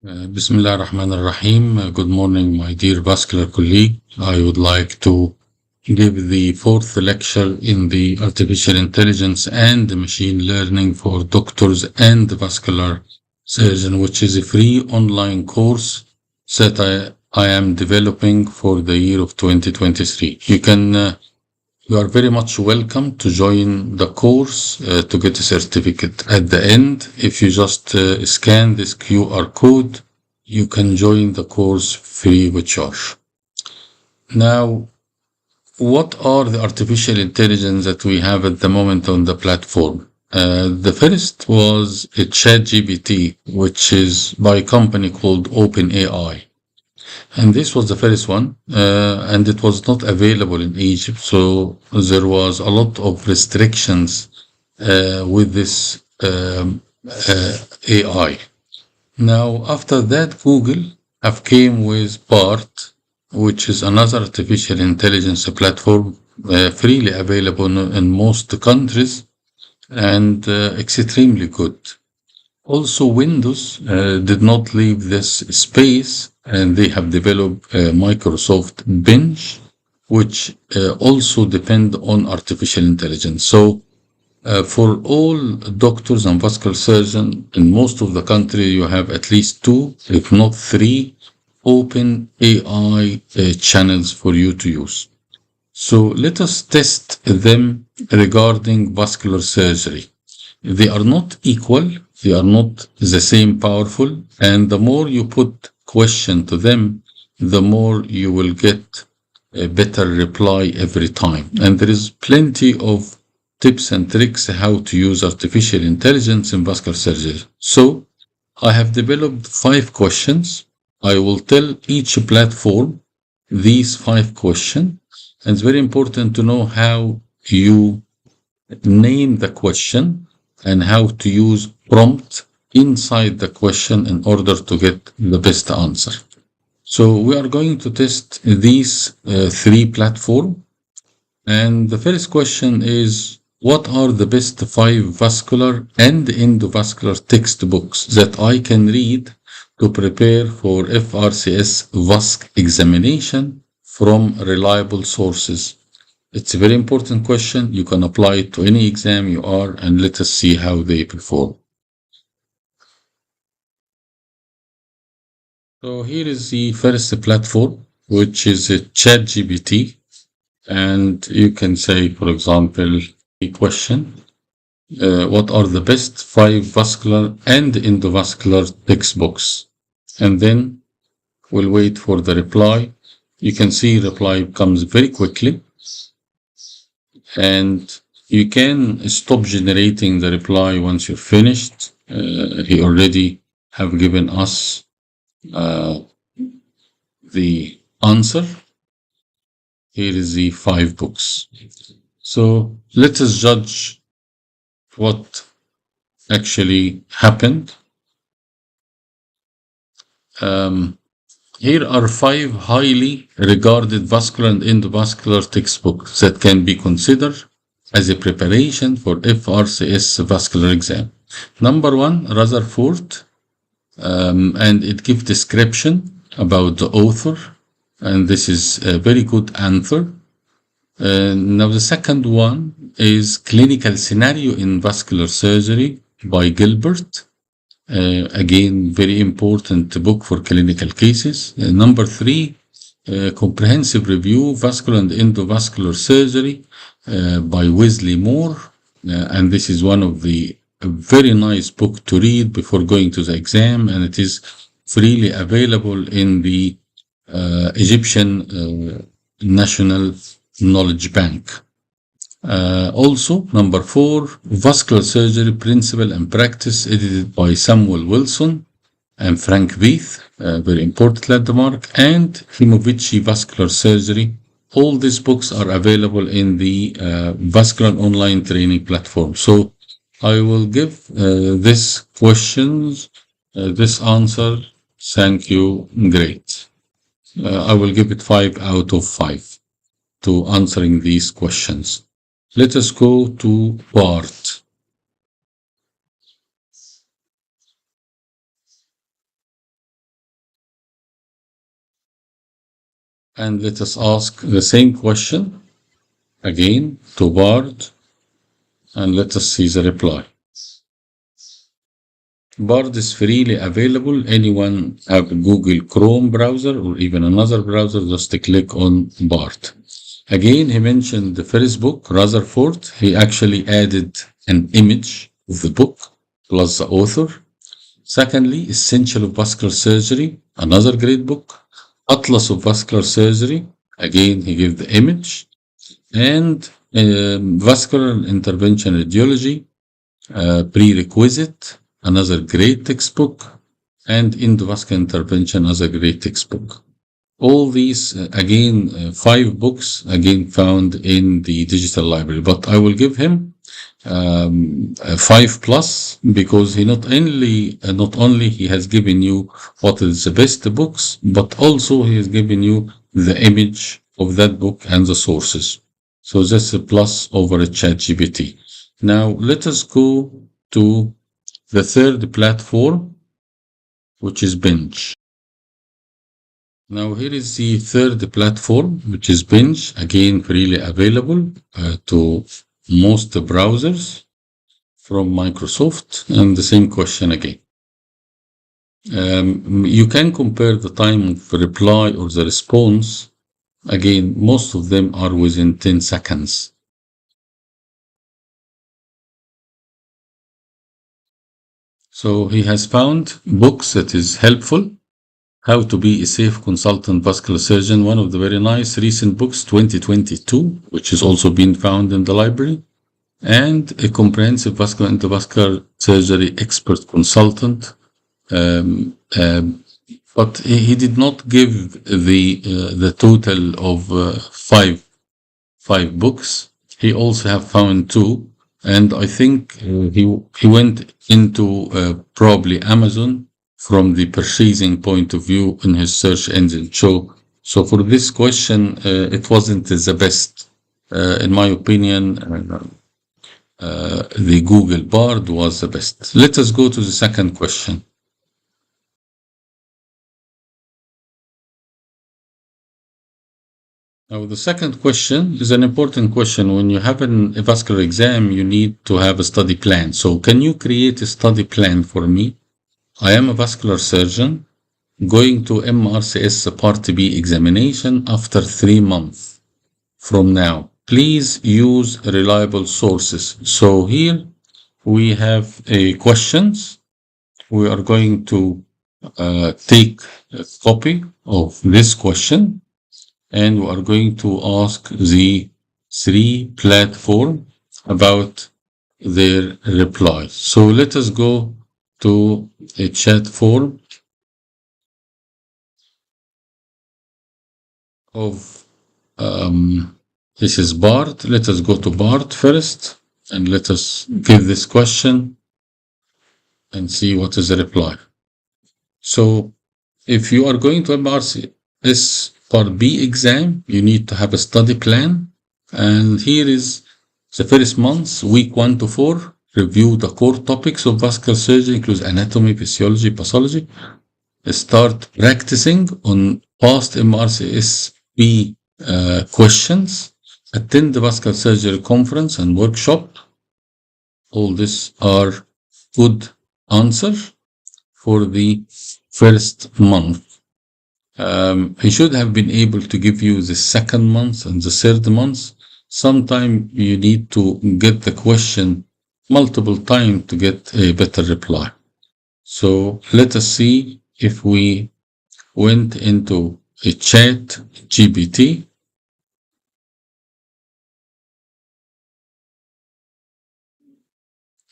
Bismillah ar-Rahman ar-Rahim. Good morning, my dear vascular colleague. I would like to give the fourth lecture in the artificial intelligence and machine learning for doctors and vascular surgeon, which is a free online course that I am developing for the year of 2023. You are very much welcome to join the course to get a certificate. At the end, if you just scan this QR code, you can join the course free with charge. Now, what are the artificial intelligence that we have at the moment on the platform? The first was a ChatGPT, which is by a company called OpenAI. And this was the first one, and it was not available in Egypt, so there was a lot of restrictions with this AI. Now, after that, Google have came with BART, which is another artificial intelligence platform freely available in most countries and extremely good. Also, Windows did not leave this space, and they have developed Microsoft Bench, which also depend on artificial intelligence. So, for all doctors and vascular surgeons in most of the country, you have at least 2, if not 3, open AI channels for you to use. So let us test them regarding vascular surgery. They are not equal, they are not the same powerful, and the more you put question to them, the more you will get a better reply every time. And there is plenty of tips and tricks how to use artificial intelligence in vascular surgery. So I have developed 5 questions. I will tell each platform these 5 questions. And it's very important to know how you name the question and how to use prompt inside the question in order to get the best answer. So we are going to test these 3 platforms. And the first question is, what are the best 5 vascular and endovascular textbooks that I can read to prepare for FRCS VASC examination from reliable sources? It's a very important question. You can apply it to any exam you are, and let us see how they perform. So here is the first platform, which is a ChatGPT. And you can say, for example, a question, what are the best 5 vascular and endovascular textbooks? And then we'll wait for the reply. You can see reply comes very quickly. And you can stop generating the reply once you're finished. He already have given us the answer. Here is the 5 books. So let us judge what actually happened. Here are 5 highly regarded vascular and endovascular textbooks that can be considered as a preparation for FRCS vascular exam. Number 1, Rutherford, and it gives description about the author, and this is a very good answer. Now the second one is Clinical Scenario in Vascular Surgery by Gilbert. Again, very important book for clinical cases. Number 3, Comprehensive Review, Vascular and Endovascular Surgery by Wesley Moore. And this is one of the very nice book to read before going to the exam, and it is freely available in the Egyptian National Knowledge Bank. Also, number 4, Vascular Surgery Principle and Practice, edited by Samuel Wilson and Frank Veith, very important landmark, and Himovici Vascular Surgery. All these books are available in the Vascular online training platform. So I will give this questions, this answer. Thank you. Great. I will give it 5 out of 5 to answering these questions. Let us go to BART. And let us ask the same question again to Bard, and let us see the reply. Bard is freely available. Anyone have a Google Chrome browser or even another browser, just click on Bard. Again, he mentioned the first book, Rutherford. He actually added an image of the book plus the author. Secondly, Essential of Vascular Surgery, another great book. Atlas of Vascular Surgery, again, he gave the image. And Vascular Intervention Radiology, Prerequisite, another great textbook. And Endovascular Intervention, another great textbook. All these, again, 5 books, again, found in the digital library. But I will give him 5 plus, because he not only he has given you what is the best books, but also he has given you the image of that book and the sources. So that's a plus over a ChatGPT. Now let us go to the third platform, which is Binge. Now here is the third platform, which is Binge, again freely available to most browsers from Microsoft, and the same question again. You can compare the time of reply or the response. Again, most of them are within 10 seconds. So he has found books that is helpful. How to be a safe consultant vascular surgeon, one of the very nice recent books, 2022, which has also been found in the library. And a comprehensive vascular endovascular surgery expert consultant. But he did not give the total of five books. He also have found 2, and I think he went into probably Amazon from the purchasing point of view in his search engine. So for this question, it wasn't the best, in my opinion. The Google Bard was the best. Let us go to the second question. Now, the second question is an important question. When you have a vascular exam, you need to have a study plan. So can you create a study plan for me? I am a vascular surgeon going to MRCS Part B examination after 3 months from now. Please use reliable sources. So here we have questions. We are going to take a copy of this question, and we are going to ask the 3 platform about their reply. So let us go to a chat form of this is Bart. Let us go to Bart first, and let us give this question and see what is the reply. So if you are going to MRCS Part B exam, you need to have a study plan. And here is the first month, week 1 to 4. Review the core topics of vascular surgery, includes anatomy, physiology, pathology. Start practicing on past MRCS B questions. Attend the vascular surgery conference and workshop. All these are good answers for the first month. He should have been able to give you the second month and the third month. Sometime you need to get the question multiple times to get a better reply. So let us see if we went into a chat GPT.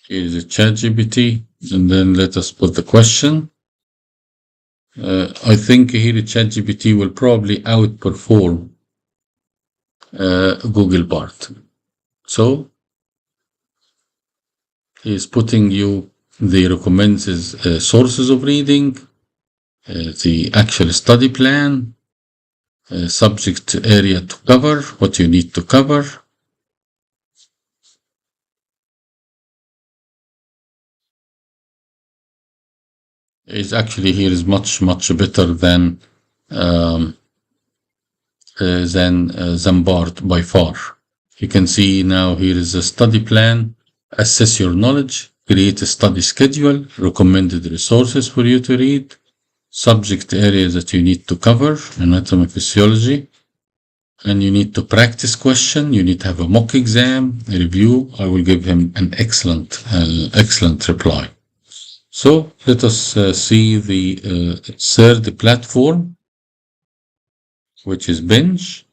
Here is a chat GPT, and then let us put the question. I think here ChatGPT will probably outperform Google Bard. So he's putting you the recommended sources of reading, the actual study plan, subject area to cover, what you need to cover. Is actually here is much better than than BART by far. You can see now here is a study plan. Assess your knowledge, create a study schedule, recommended resources for you to read, subject areas that you need to cover, anatomy, physiology, and you need to practice question. You need to have a mock exam, a review. I will give him an excellent reply. So let us see the third platform, which is Bench.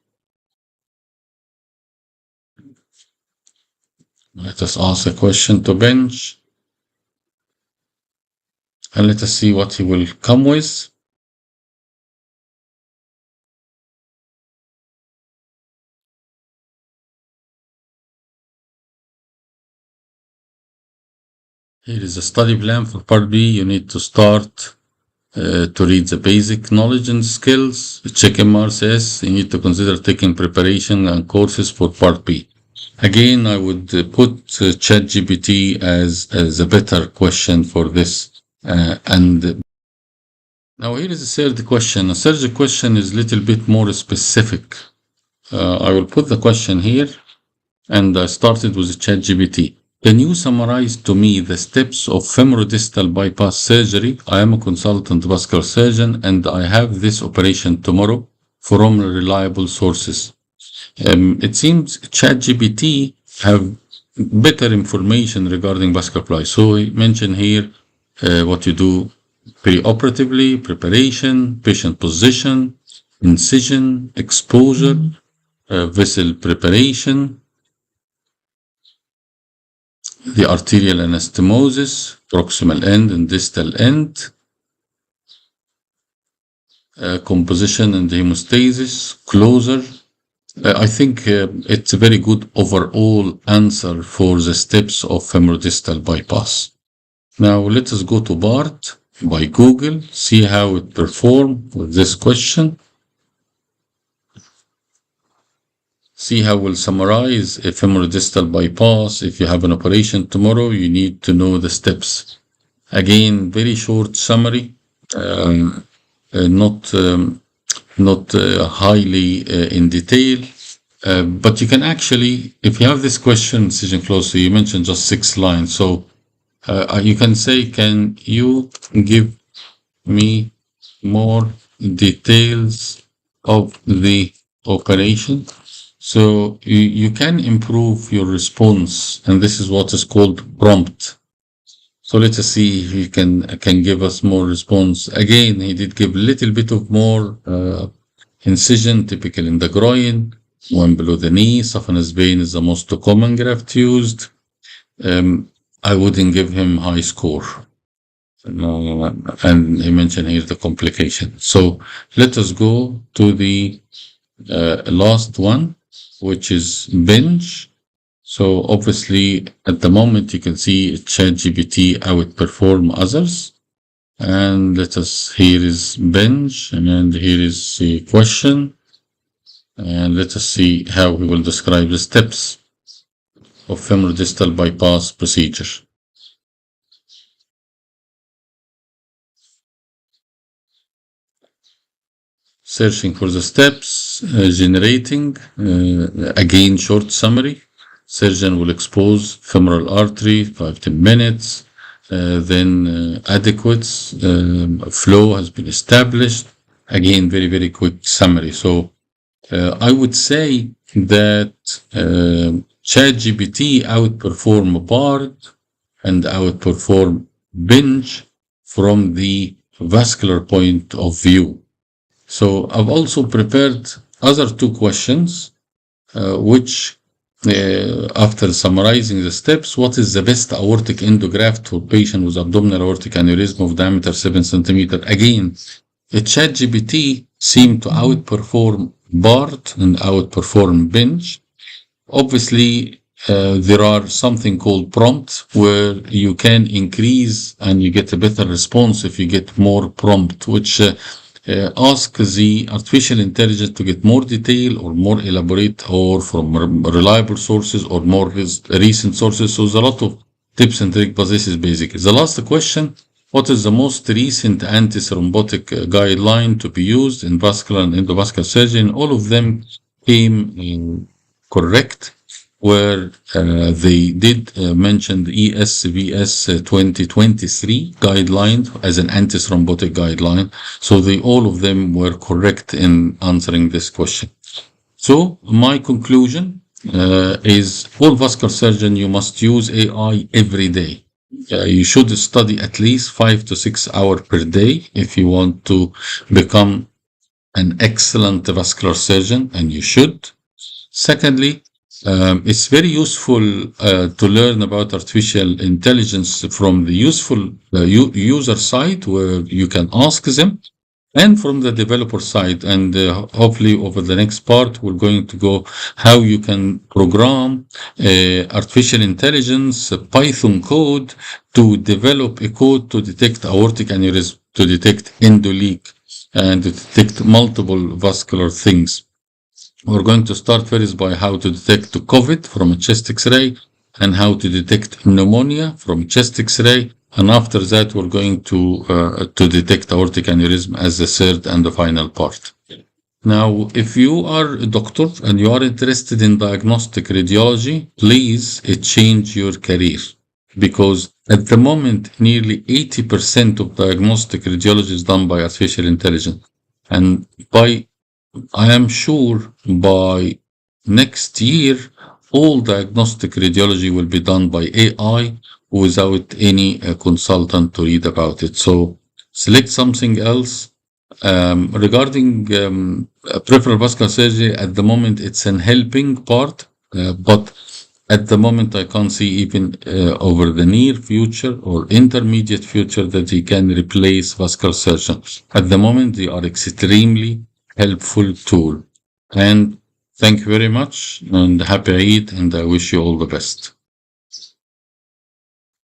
Let us ask a question to Bench, and let us see what he will come with. Here is a study plan for Part B. You need to start to read the basic knowledge and skills, check MRCS. You need to consider taking preparation and courses for Part B. Again, I would put ChatGPT as a better question for this. And now here is the third question. The third question is a little bit more specific. I will put the question here, and I started with ChatGPT. Can you summarize to me the steps of femorodistal bypass surgery? I am a consultant vascular surgeon, and I have this operation tomorrow from reliable sources. It seems ChatGPT have better information regarding vascular apply. So he mentioned here what you do preoperatively, preparation, patient position, incision, exposure, vessel preparation, the arterial anastomosis, proximal end and distal end, composition and hemostasis, closure. I think it's a very good overall answer for the steps of femorodistal bypass. Now let us go to BART by Google, see how it performed with this question. See how we'll summarize a femorodistal bypass. If you have an operation tomorrow, you need to know the steps. Again, very short summary, not highly in detail, but you can actually, if you have this question, incision close, so you mentioned just 6 lines. So you can say, can you give me more details of the operation? So you can improve your response, and this is what is called prompt. So let us see if he can give us more response. Again, he did give a little bit of more incision, typical in the groin, one below the knee. Saphenous vein is the most common graft used. I wouldn't give him high score. And he mentioned here the complication. So let us go to the last one, which is Bench. So obviously at the moment you can see ChatGPT outperform others. And let us, here is Bench, and here is the question. And let us see how we will describe the steps of femorodistal bypass procedure. Searching for the steps, generating, again short summary. Surgeon will expose femoral artery, 5-10 minutes. Then adequate flow has been established. Again, very, very quick summary. So I would say that ChatGPT outperform BART and outperform Bench from the vascular point of view. So I've also prepared other 2 questions, which after summarizing the steps, what is the best aortic endograft for patient with abdominal aortic aneurysm of diameter 7 centimeter? Again, ChatGPT seemed to outperform BART and outperform Bench. Obviously, there are something called prompt where you can increase and you get a better response if you get more prompt, which ask the artificial intelligence to get more detail or more elaborate or from reliable sources or more recent sources. So there's a lot of tips and tricks, but this is basic. The last question What is the most recent anti-thrombotic guideline to be used in vascular and endovascular surgery? All of them came correct, where they did mention the ESVS 2023 guideline as an anti-thrombotic guideline. So all of them were correct in answering this question. So my conclusion is all vascular surgeon, you must use AI every day. You should study at least 5 to 6 hours per day if you want to become an excellent vascular surgeon, and you should. Secondly, it's very useful to learn about artificial intelligence from the useful user side, where you can ask them, and from the developer side. And hopefully over the next part, we're going to go how you can program artificial intelligence, Python code to develop a code to detect aortic aneurysm, to detect endoleak, and to detect multiple vascular things. We're going to start first by how to detect COVID from a chest X-ray, and how to detect pneumonia from chest X-ray. And after that, we're going to detect aortic aneurysm as the third and the final part. Now, if you are a doctor and you are interested in diagnostic radiology, please change your career, because at the moment, nearly 80% of diagnostic radiology is done by artificial intelligence. And I am sure by next year, all diagnostic radiology will be done by AI without any consultant to read about it. So select something else. Regarding peripheral vascular surgery, at the moment, it's an helping part, but at the moment, I can't see even over the near future or intermediate future that they can replace vascular surgeons. At the moment, they are extremely helpful tool. And thank you very much, and happy Eid, and I wish you all the best.